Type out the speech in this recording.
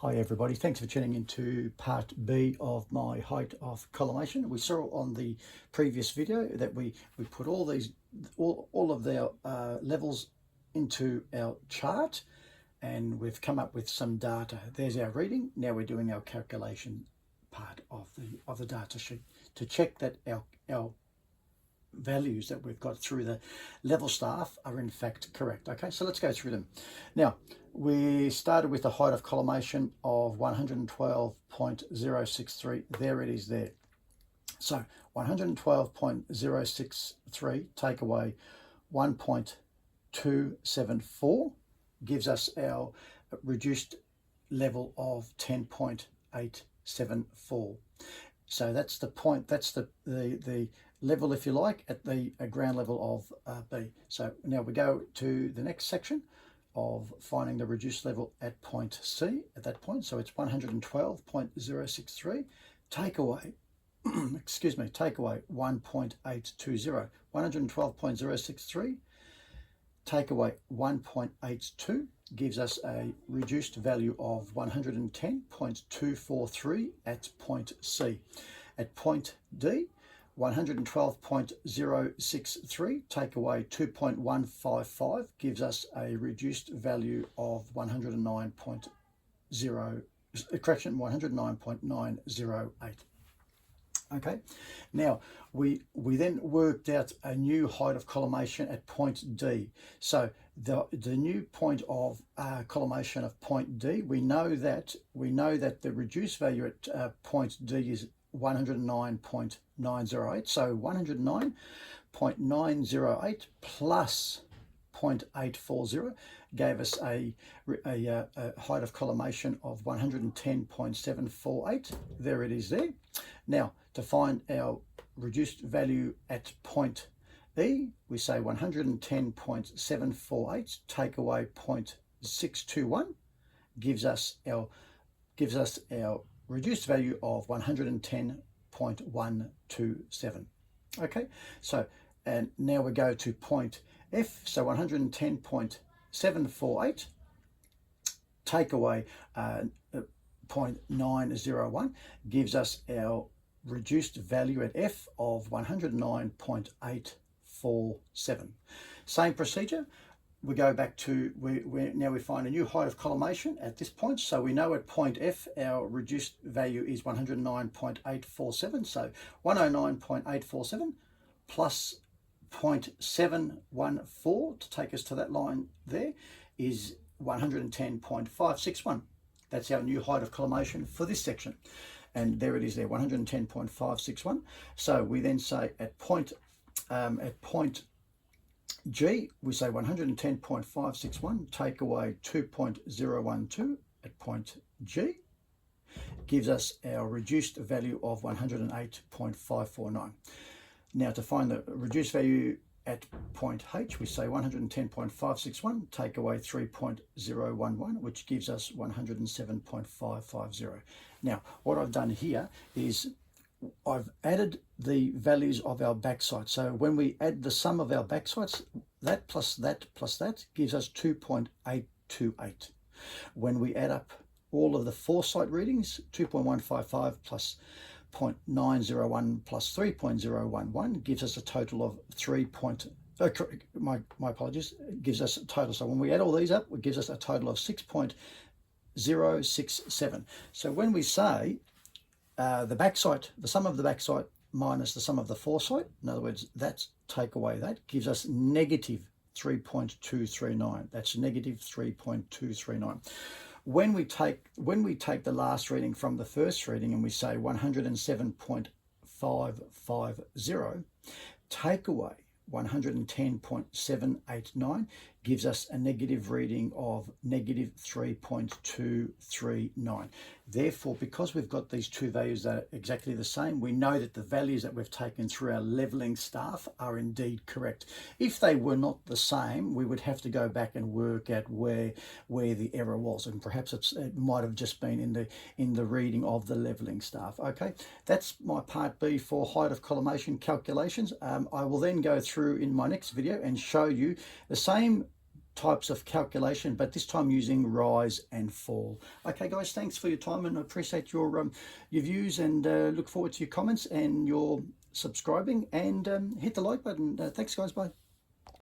Hi everybody, thanks for tuning into part B of my height of collimation. We saw on the previous video that we put all of their levels into our chart, and we've come up with some data. There's our reading. Now we're doing our calculation part of the data sheet to check that our values that we've got through the level staff are in fact correct. Okay, so let's go through them. Now, we started with a height of collimation of 112.063. There it is there. So 112.063 take away 1.274 gives us our reduced level of 10.874. So that's the point, that's the level, if you like, at the ground level of B. So now we go to the next section of finding the reduced level at point C at that point. So it's 112.063, take away, excuse me, take away 1.820. 112.063, take away 1.82 gives us a reduced value of 110.243 at point C. At point D, 112.063 take away 2.155 gives us a reduced value of 109.908. Okay, now we then worked out a new height of collimation at point D. So the new point of collimation of point D, we know that the reduced value at point D is 109.908. So 109.908 plus 0.840 gave us a height of collimation of 110.748. There it is there. Now, to find our reduced value at point E, we say 110.748 take away 0.621 gives us our reduced value of 110.127. Okay, so and now we go to point F. So 110.748 take away 0.901 gives us our reduced value at F of 109.847. Same procedure. We go back to, now we find a new height of collimation at this point. So we know at point F, our reduced value is 109.847. So 109.847 plus 0.714 to take us to that line there is 110.561. That's our new height of collimation for this section. And there it is there, 110.561. So we then say at point G, we say 110.561 take away 2.012 at point G gives us our reduced value of 108.549. Now to find the reduced value at point H, we say 110.561 take away 3.011, which gives us 107.550. Now, what I've done here is I've added the values of our backside. So when we add the sum of our backsides, that plus that gives us 2.828. When we add up all of the foresight readings, 2.155 plus 0.901 plus 3.011 gives us a total of my apologies, gives us a total. So when we add all these up, it gives us a total of 6.067. So when we say the backside, the sum of the backside minus the sum of the foresight, in other words, that's take away that, gives us negative 3.239. That's negative 3.239. When we take the last reading from the first reading and we say 107.550, take away 110.789 gives us a negative reading of negative 3.239. Therefore, because we've got these two values that are exactly the same, we know that the values that we've taken through our leveling staff are indeed correct. If they were not the same, we would have to go back and work out where the error was, and perhaps it might have just been in the reading of the leveling staff. Okay, that's my part B for height of collimation calculations. I will then go through in my next video and show you the same types of calculation, but this time using rise and fall. Okay guys, thanks for your time, and I appreciate your views, and look forward to your comments and your subscribing, and hit the like button. Thanks guys, bye.